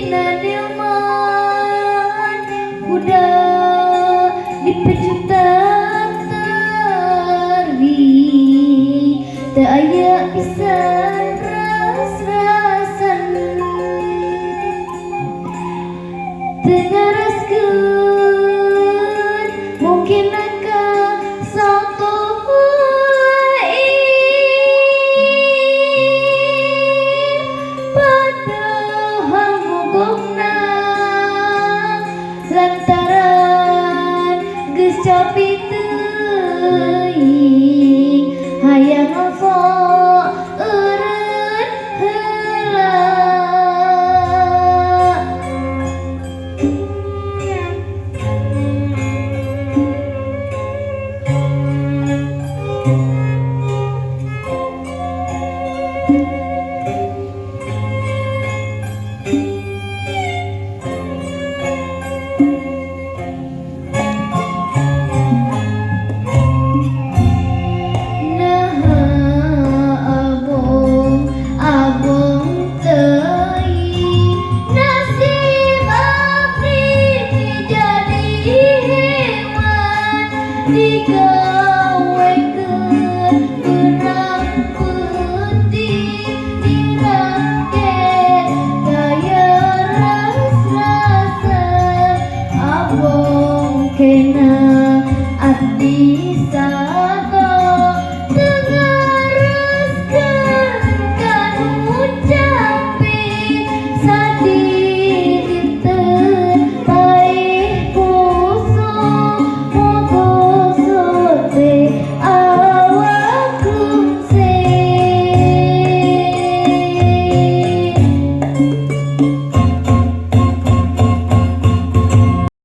Nadelman kuda di pejutan teri teu aya pisan ras-rasan teu ngareskeun mungkin aka soto padahal mogokna lantaran geus capi teuing hayang ngafo eureun heula. Tiga